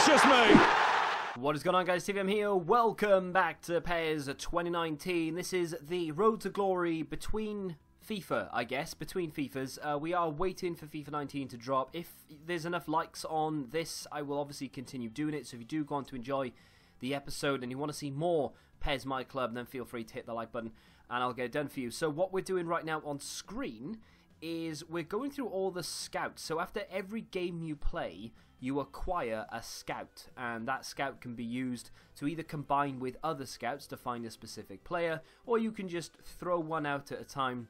Vicious move. What is going on, guys? TVM here. Welcome back to PES 2019. This is the road to glory between FIFA, I guess, between FIFAs. We are waiting for FIFA 19 to drop. If there's enough likes on this, I will obviously continue doing it. So if you do want to enjoy the episode and you want to see more PES My Club, then feel free to hit the like button and I'll get it done for you. So what we're doing right now on screen is we're going through all the scouts. So after every game you play, you acquire a scout, and that scout can be used to either combine with other scouts to find a specific player, or you can just throw one out at a time.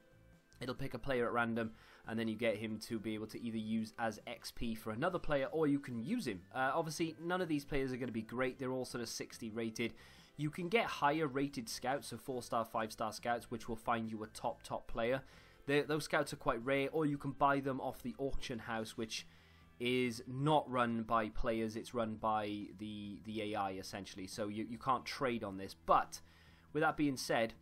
It'll pick a player at random, and then you get him to be able to either use as XP for another player, or you can use him. Obviously, none of these players are going to be great. They're all sort of 60 rated. You can get higher rated scouts, so 4-star, 5-star scouts, which will find you a top player. Those scouts are quite rare, or you can buy them off the auction house, which is not run by players, it's run by the AI essentially, so you can't trade on this. But with that being said,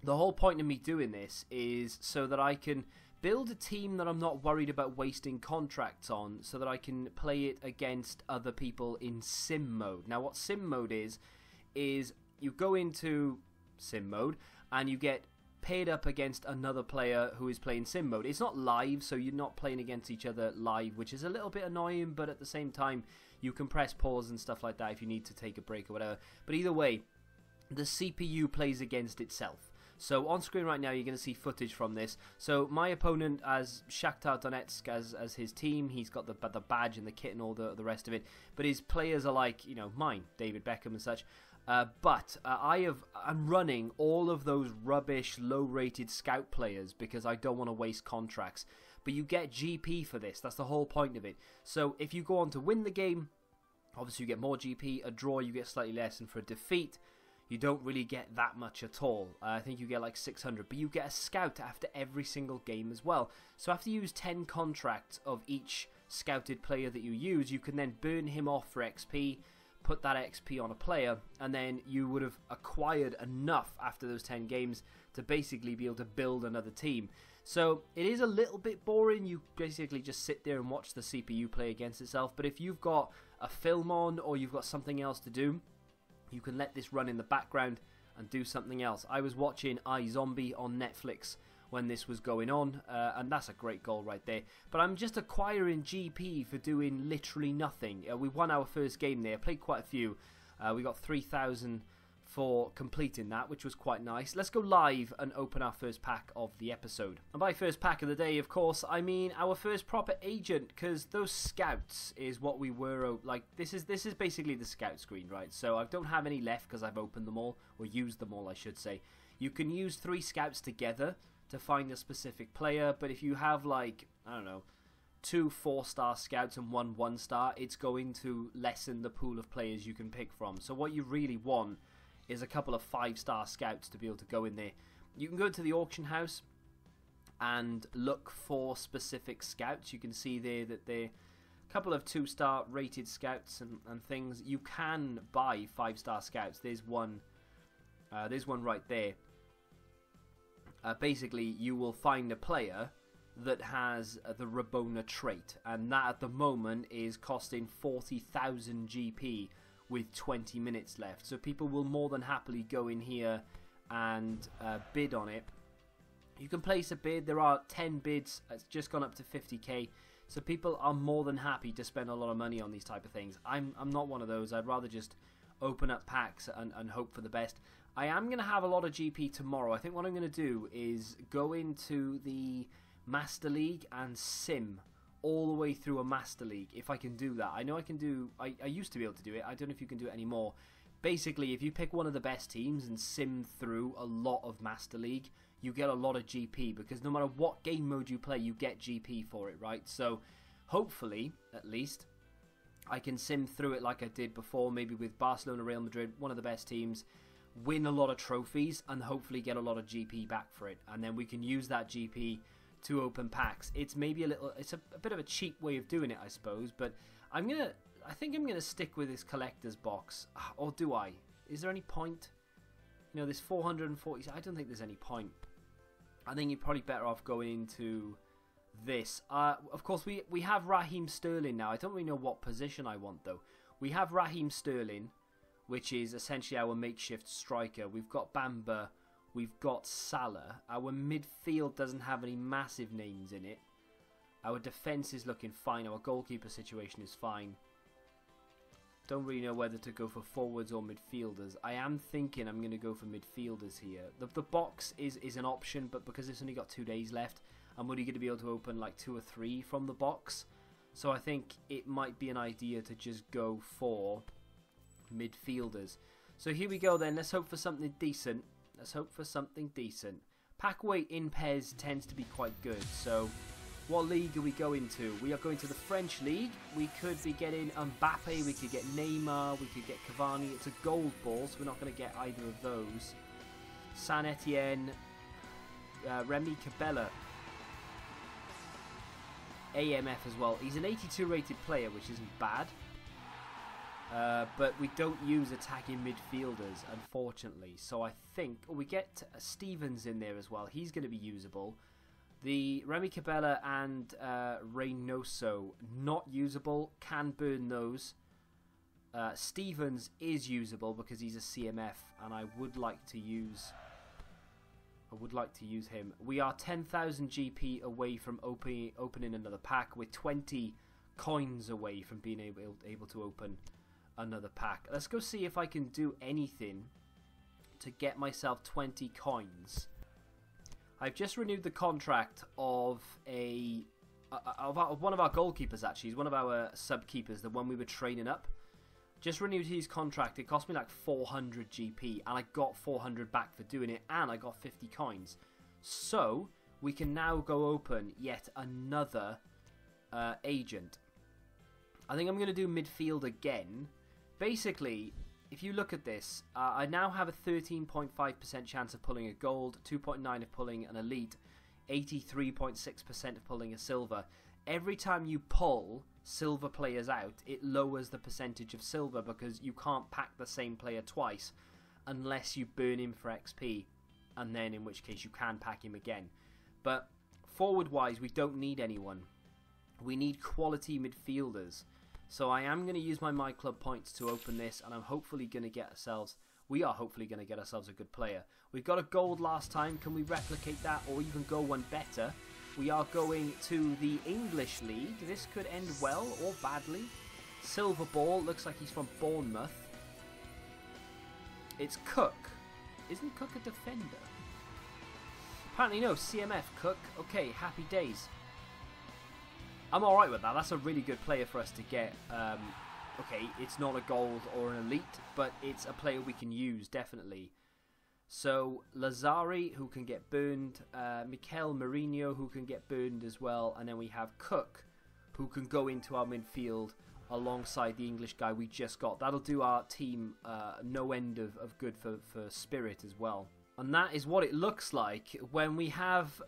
the whole point of me doing this is so that I can build a team that I'm not worried about wasting contracts on, so that I can play it against other people in sim mode. Now what sim mode is you go into sim mode and you get paired up against another player who is playing sim mode. It's not live, so you're not playing against each other live, which is a little bit annoying, but at the same time you can press pause and stuff like that if you need to take a break or whatever. But either way, the CPU plays against itself. So on screen right now you're going to see footage from this. So my opponent has Shakhtar Donetsk as his team. He's got the badge and the kit and all the rest of it. But his players are like, you know, mine, David Beckham and such. I'm running all of those rubbish, low-rated scout players because I don't want to waste contracts. But you get GP for this. That's the whole point of it. So if you go on to win the game, obviously you get more GP. A draw, you get slightly less. And for a defeat, you don't really get that much at all. I think you get like 600. But you get a scout after every single game as well. So after you use 10 contracts of each scouted player that you use, you can then burn him off for XP, put that XP on a player, and then you would have acquired enough after those 10 games to basically be able to build another team. So it is a little bit boring. You basically just sit there and watch the CPU play against itself. But if you've got a film on or you've got something else to do, you can let this run in the background and do something else. I was watching iZombie on Netflix when this was going on, and that's a great goal right there. But I'm just acquiring GP for doing literally nothing. We won our first game there, played quite a few. We got 3,000 for completing that, which was quite nice. Let's go live and open our first pack of the episode. And by first pack of the day, of course, I mean our first proper agent, because those scouts is what we were like. This is basically the scout screen, right? So I don't have any left because I've opened them all, or used them all, I should say. You can use 3 scouts together to find a specific player, but if you have like, I don't know, 2 4-star scouts and 1 1-star, it's going to lessen the pool of players you can pick from. So what you really want is a couple of 5-star scouts to be able to go in there. You can go to the auction house and look for specific scouts. You can see there that they're a couple of 2-star rated scouts and things. You can buy 5-star scouts. There's one right there. Basically, you will find a player that has the Rabona trait, and that at the moment is costing 40,000 GP with 20 minutes left. So people will more than happily go in here and bid on it. You can place a bid. There are 10 bids. It's just gone up to 50k. So people are more than happy to spend a lot of money on these type of things. I'm not one of those. I'd rather just open up packs and hope for the best. I am going to have a lot of GP tomorrow. I think what I'm going to do is go into the Master League and sim all the way through a Master League, if I can do that. I know I can do, I used to be able to do it. I don't know if you can do it anymore. Basically, if you pick one of the best teams and sim through a lot of Master League, you get a lot of GP, because no matter what game mode you play, you get GP for it, right? So hopefully, at least, I can sim through it like I did before, maybe with Barcelona, Real Madrid, one of the best teams, win a lot of trophies, and hopefully get a lot of GP back for it. And then we can use that GP to open packs. It's maybe it's a bit of a cheap way of doing it, I suppose, but I think I'm gonna stick with this collector's box. Or do I? Is there any point? You know, this 440, I don't think there's any point. I think you're probably better off going into this. Of course, we have Raheem Sterling now. I don't really know what position I want, though. We have Raheem Sterling, which is essentially our makeshift striker. We've got Bamba. We've got Salah. Our midfield doesn't have any massive names in it. Our defence is looking fine. Our goalkeeper situation is fine. Don't really know whether to go for forwards or midfielders. I am thinking I'm going to go for midfielders here. The box is an option, but because it's only got 2 days left, I'm only going to be able to open like 2 or 3 from the box. So I think it might be an idea to just go for midfielders. So here we go then. Let's hope for something decent. Let's hope for something decent. Pack weight in PES tends to be quite good. So what league are we going to? We are going to the French league. We could be getting Mbappe. We could get Neymar. We could get Cavani. It's a gold ball, so we're not going to get either of those. Saint Etienne. Remy Cabella. AMF as well. He's an 82 rated player, which isn't bad. But we don't use attacking midfielders, unfortunately. So I think we get Stevens in there as well. He's going to be usable. The Remy Cabella and Reynoso, not usable. Can burn those. Stevens is usable because he's a CMF, and I would like to use him. We are 10,000 GP away from opening another pack. We're 20 coins away from being able to open another pack. Let's go see if I can do anything to get myself 20 coins. I've just renewed the contract of one of our goalkeepers, actually. He's one of our sub-keepers, the one we were training up. Just renewed his contract. It cost me like 400 GP, and I got 400 back for doing it, and I got 50 coins. So we can now go open yet another agent. I think I'm going to do midfield again. Basically, if you look at this, I now have a 13.5% chance of pulling a gold, 2.9% of pulling an elite, 83.6% of pulling a silver. Every time you pull silver players out, it lowers the percentage of silver because you can't pack the same player twice unless you burn him for XP, and then in which case you can pack him again. But forward-wise, we don't need anyone. We need quality midfielders. So I am going to use my club points to open this, and I'm hopefully going to get ourselves... We are hopefully going to get ourselves a good player. We got a gold last time. Can we replicate that or even go one better? We are going to the English League. This could end well or badly. Silver ball. Looks like he's from Bournemouth. It's Cook. Isn't Cook a defender? Apparently no. CMF Cook. Okay, happy days. I'm alright with that. That's a really good player for us to get. Okay, it's not a gold or an elite, but it's a player we can use, definitely. So, Lazari, who can get burned. Mikel Mourinho, who can get burned as well. And then we have Cook, who can go into our midfield alongside the English guy we just got. That'll do our team no end of good for spirit as well. And that is what it looks like when we have,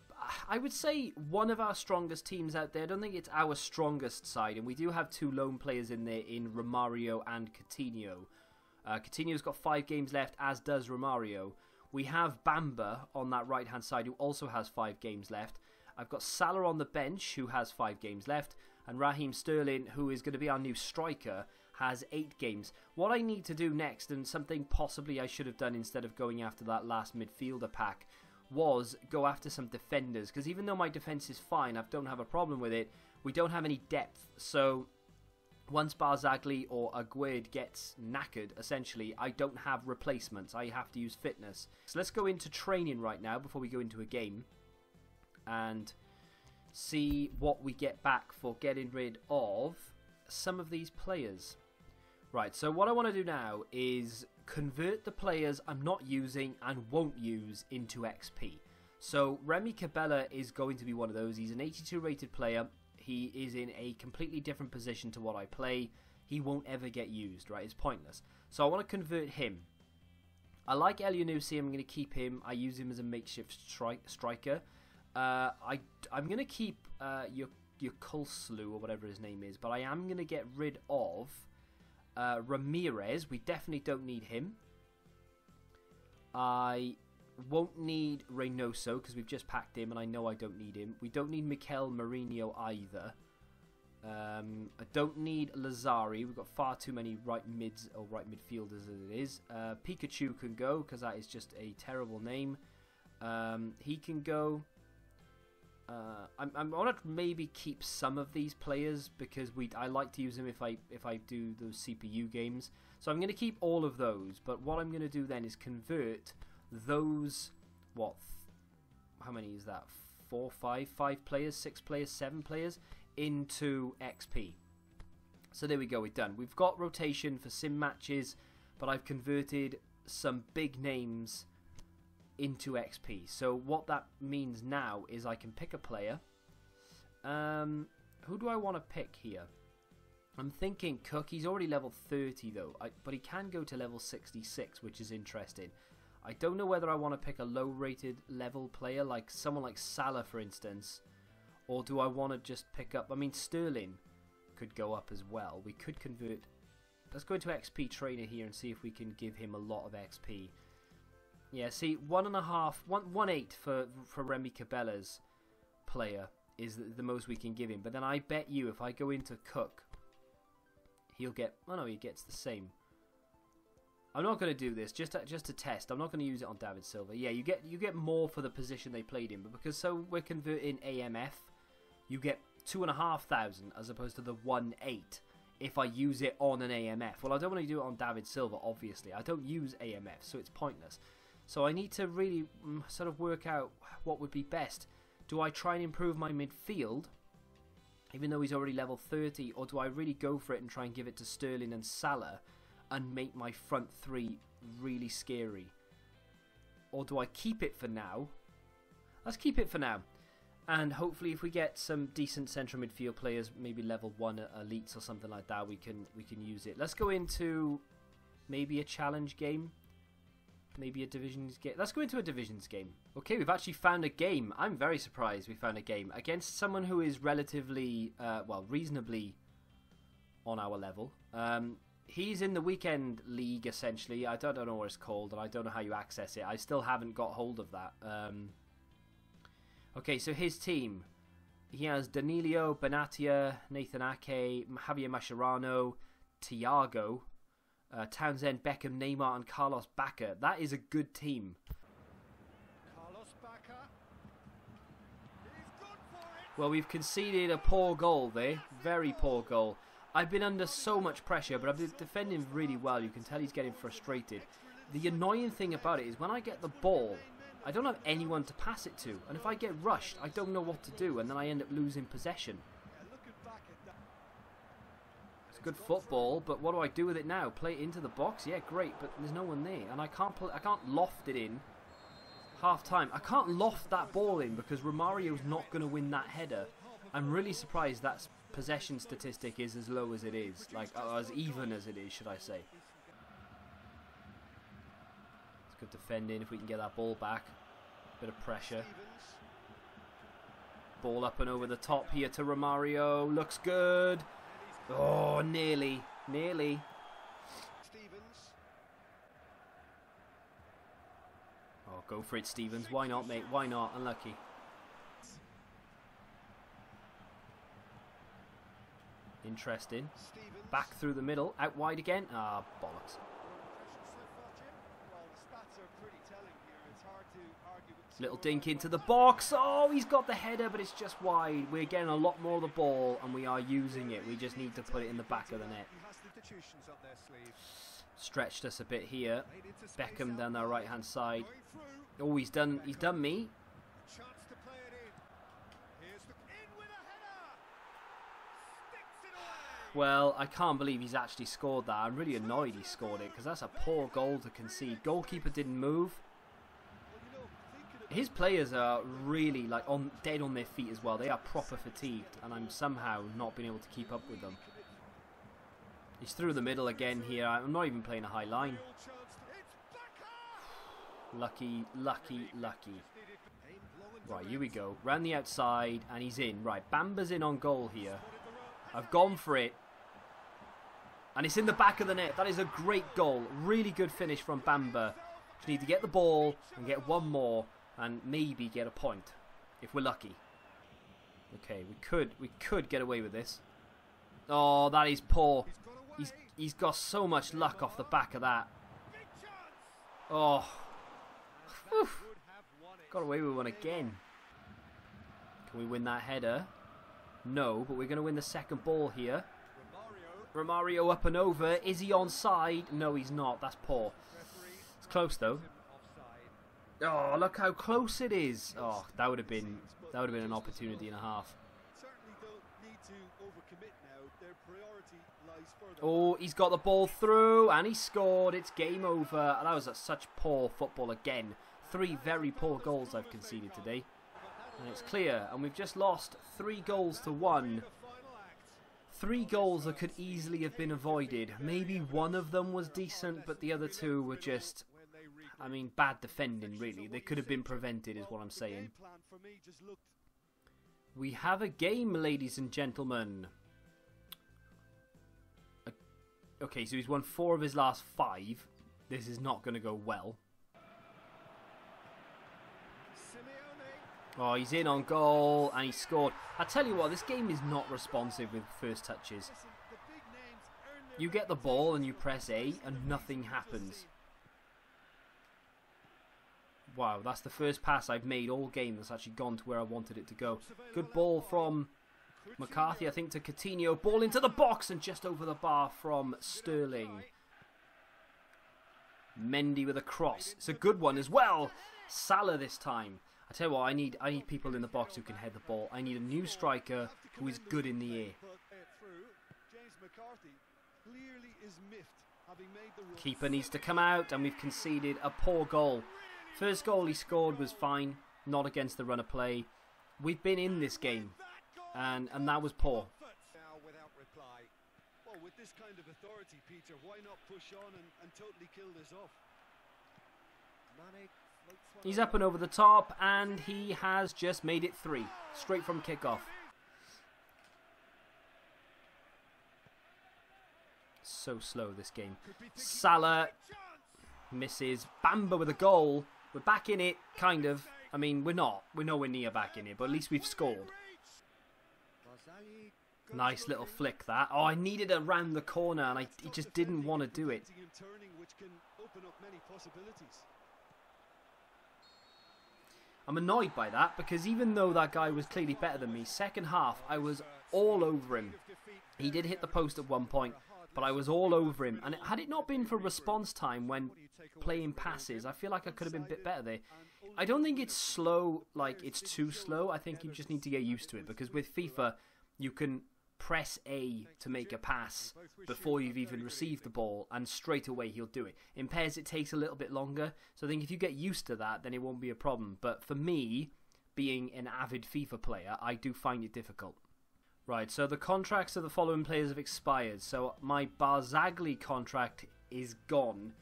I would say, one of our strongest teams out there. I don't think it's our strongest side. And we do have 2 lone players in there in Romario and Coutinho. Coutinho's got 5 games left, as does Romario. We have Bamba on that right-hand side, who also has 5 games left. I've got Salah on the bench, who has 5 games left. And Raheem Sterling, who is going to be our new striker, has 8 games. What I need to do next, and something possibly I should have done instead of going after that last midfielder pack, was go after some defenders. Because even though my defence is fine, I don't have a problem with it, we don't have any depth. So once Barzagli or Aguerd gets knackered, essentially, I don't have replacements. I have to use fitness. So let's go into training right now before we go into a game. And see what we get back for getting rid of some of these players. Right, so what I want to do now is convert the players I'm not using and won't use into XP. So Remy Cabella is going to be one of those. He's an 82 rated player. He is in a completely different position to what I play. He won't ever get used, right? It's pointless. So I want to convert him. I like Elyounoussi. I'm going to keep him. I use him as a makeshift striker. I'm going to keep your Kulslu or whatever his name is, but I am going to get rid of Ramirez. We definitely don't need him. I won't need Reynoso because we've just packed him and I know I don't need him. We don't need Mikel Mourinho either. I don't need Lazari. We've got far too many right mids or right midfielders as it is. Pikachu can go because that is just a terrible name. He can go. I want to maybe keep some of these players because I like to use them if I do those CPU games. So I'm going to keep all of those. But what I'm going to do then is convert those. What? How many is that? 4, 5 players, 6 players, 7 players into XP. So there we go. We're done. We've got rotation for sim matches, but I've converted some big names into XP. So what that means now is I can pick a player. Who do I want to pick here? I'm thinking Cook. He's already level 30 though, but he can go to level 66, which is interesting. I don't know whether I want to pick a low rated level player, like someone like Salah for instance, or do I want to just pick up, I mean Sterling could go up as well. We could convert. Let's go into XP trainer here and see if we can give him a lot of XP. Yeah, see, 1.8 for Remy Cabela's player is the most we can give him. But then I bet you if I go into Cook, he'll get. Oh no, he gets the same. I'm not going to do this just to test. I'm not going to use it on David Silva. Yeah, you get more for the position they played in, but because we're converting AMF, you get 2,500 as opposed to the 1.8 if I use it on an AMF. Well, I don't want to do it on David Silva. Obviously, I don't use AMF, so it's pointless. So I need to really sort of work out what would be best. Do I try and improve my midfield, even though he's already level 30, or do I really go for it and try and give it to Sterling and Salah and make my front three really scary? Or do I keep it for now? Let's keep it for now. And hopefully if we get some decent central midfield players, maybe level 1 elites or something like that, we can use it. Let's go into maybe a challenge game. Maybe a divisions game. Let's go into a divisions game. Okay, we've actually found a game. I'm very surprised we found a game against someone who is relatively, well, reasonably on our level. He's in the weekend league, essentially. I don't know what it's called, and I don't know how you access it. I still haven't got hold of that. Okay, so his team. He has Danilo, Benatia, Nathan Ake, Javier Mascherano, Thiago, Townsend, Beckham, Neymar, and Carlos Bacca. That is a good team. Well, we've conceded a poor goal there. Very poor goal. I've been under so much pressure, but I've been defending really well. You can tell he's getting frustrated. The annoying thing about it is when I get the ball, I don't have anyone to pass it to. And if I get rushed, I don't know what to do, and then I end up losing possession. Good football, but what do I do with it now? Play it into the box? Yeah, great, but there's no one there, and I can't loft it in half time. I can't loft that ball in because Romario's not going to win that header. I'm really surprised that possession statistic is as low as it is, like as even as it is, should I say. It's good defending if we can get that ball back. Bit of pressure. Ball up and over the top here to Romario. Looks good. Oh, nearly. Oh, go for it, Stevens. Why not, mate? Why not? Unlucky. Interesting. Back through the middle. Out wide again. Ah, bollocks. Little dink into the box. Oh, he's got the header, but it's just wide. We're getting a lot more of the ball, and we are using it. We just need to put it in the back of the net. Stretched us a bit here. Beckham down the right-hand side. Oh, he's done me. Well, I can't believe he's actually scored that. I'm really annoyed he scored it, because that's a poor goal to concede. Goalkeeper didn't move. His players are really like dead on their feet as well. They are proper fatigued, and I'm somehow not being able to keep up with them. He's through the middle again here. I'm not even playing a high line. Lucky. Right, here we go. Round the outside, and he's in. Right, Bamba's in on goal here. I've gone for it. And it's in the back of the net. That is a great goal. Really good finish from Bamba. Just need to get the ball and get one more. And maybe get a point if we're lucky. Okay, we could get away with this. Oh, that is poor. He's got so much luck off the back of that. Oh. Whew. Got away with one again. Can we win that header? No, but we're going to win the second ball here. Romario up and over. Is he onside? No, he's not. That's poor. It's close though. Oh, look how close it is. Oh, that would have been an opportunity and a half. Oh, he's got the ball through and he scored. It's game over. That was such poor football again. 3 very poor goals I've conceded today. And it's clear. And we've just lost 3 goals to 1. 3 goals that could easily have been avoided. Maybe one of them was decent, but the other 2 were just, I mean, bad defending, really. They could have been prevented, is what I'm saying. We have a game, ladies and gentlemen. Okay, so he's won 4 of his last 5. This is not going to go well. Oh, he's in on goal and he scored. I tell you what, this game is not responsive with first touches. You get the ball and you press A and nothing happens. Wow, that's the first pass I've made all game that's actually gone to where I wanted it to go. Good ball from McCarthy, I think, to Coutinho. Ball into the box and just over the bar from Sterling. Mendy with a cross. It's a good one as well. Salah this time. I tell you what, I need people in the box who can head the ball. I need a new striker who is good in the air. Keeper needs to come out, and we've conceded a poor goal. First goal he scored was fine, not against the run of play. We've been in this game, and that was poor. Well, with this kind of authority, Peter, why not push on and totally kill this off? He's up and over the top, and he has just made it 3, straight from kickoff. So slow, this game. Salah misses. Bamba with a goal. We're back in it, kind of. I mean, we're not. We're nowhere near back in it, but at least we've scored. Nice little flick, that. Oh, I needed it around the corner, and he just didn't want to do it. I'm annoyed by that, because even though that guy was clearly better than me, second half, I was all over him. He did hit the post at one point, but I was all over him. And had it not been for response time when playing passes, I feel like I could have been a bit better there. I don't think it's slow, like it's too slow. I think you just need to get used to it, because with FIFA, you can press A to make a pass before you've even received the ball, and straight away he'll do it. In pairs it takes a little bit longer, so I think if you get used to that, then it won't be a problem. But for me, being an avid FIFA player, I do find it difficult. Right, so the contracts of the following players have expired. So my Barzagli contract is gone,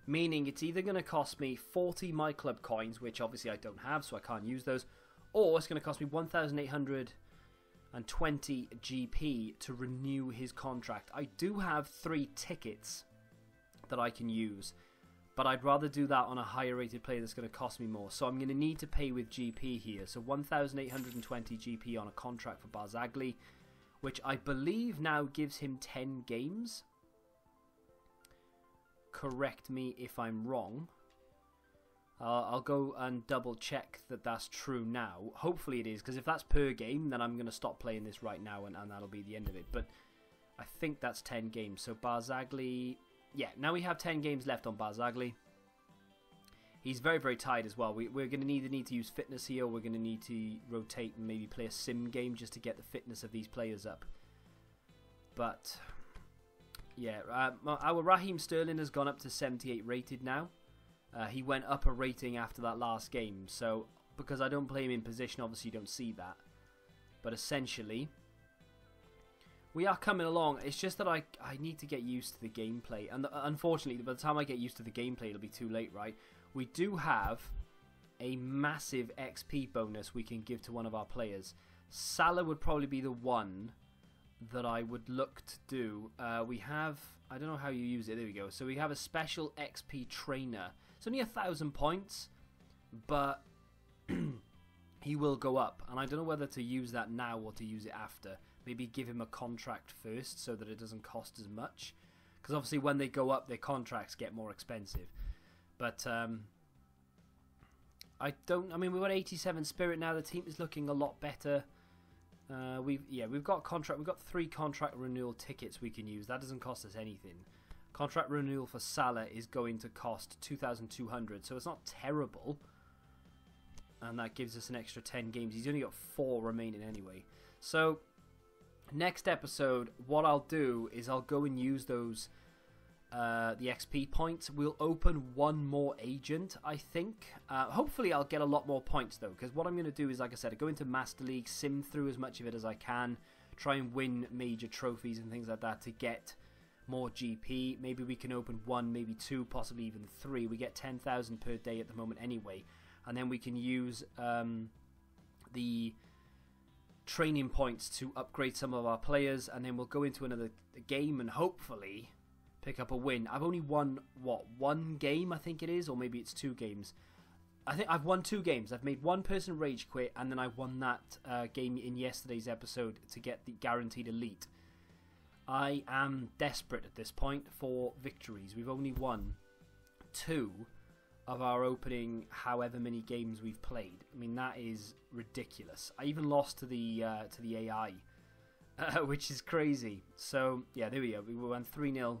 meaning it's either going to cost me 40 My Club coins, which obviously I don't have, so I can't use those, or it's going to cost me 1,820 GP to renew his contract. I do have 3 tickets that I can use, but I'd rather do that on a higher rated player that's going to cost me more. So I'm going to need to pay with GP here. So 1,820 GP on a contract for Barzagli, which I believe now gives him 10 games. Correct me if I'm wrong. I'll go and double check that that's true now. Hopefully it is, because if that's per game, then I'm going to stop playing this right now, and that'll be the end of it. But I think that's 10 games. So Barzagli, yeah, now we have 10 games left on Barzagli. He's very, very tired as well. We're going to need to use fitness here. We're going to need to rotate and maybe play a sim game just to get the fitness of these players up. But yeah, our Raheem Sterling has gone up to 78 rated now. He went up a rating after that last game, so because I don't play him in position, obviously you don't see that. But essentially, we are coming along. It's just that I need to get used to the gameplay, and unfortunately, by the time I get used to the gameplay, it'll be too late, right? We do have a massive XP bonus we can give to one of our players. Salah would probably be the one that I would look to do. We have, I don't know how you use it, there we go. So we have a special XP trainer. It's only 1,000 points, but he will go up. And I don't know whether to use that now or to use it after. maybe give him a contract first so that it doesn't cost as much. Because obviously when they go up, their contracts get more expensive. But we've got 87 spirit now. The team is looking a lot better. We've got 3 contract renewal tickets we can use. That doesn't cost us anything. Contract renewal for Salah is going to cost 2,200, so it's not terrible. And that gives us an extra 10 games. He's only got 4 remaining anyway. So next episode, what I'll do is I'll go and use those the XP points. We'll open 1 more agent, I think. Hopefully I'll get a lot more points though, because what I'm going to do is, like I said, go into Master League, sim through as much of it as I can, try and win major trophies and things like that to get more GP. Maybe we can open 1, maybe 2, possibly even 3. We get 10,000 per day at the moment anyway, and then we can use the training points to upgrade some of our players, and then we'll go into another game and hopefully pick up a win. I've only won, what, 1 game I think it is, or maybe it's 2 games. I think I've won 2 games. I've made 1 person rage quit, and then I won that game in yesterday's episode to get the guaranteed elite. I am desperate at this point for victories. We've only won 2 of our opening however many games we've played. I mean, that is ridiculous. I even lost to the AI, which is crazy. So yeah, there we go. We went 3-0.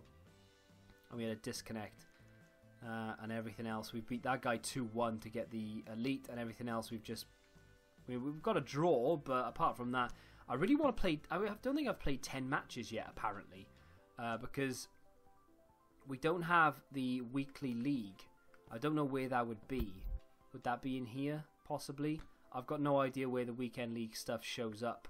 And we had a disconnect and everything else. We beat that guy 2-1 to get the elite, and everything else we've got a draw, but apart from that, I really want to play. I don't think I've played 10 matches yet, apparently, because we don't have the weekly league. I don't know where that would be. Would that be in here, possibly? I've got no idea where the weekend league stuff shows up.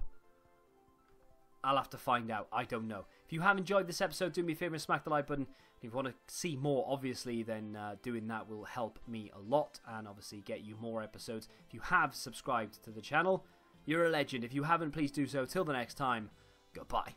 I'll have to find out. I don't know. If you have enjoyed this episode, do me a favour and smack the like button. If you want to see more, obviously, then doing that will help me a lot and obviously get you more episodes. If you have subscribed to the channel, you're a legend. If you haven't, please do so. Till the next time, goodbye.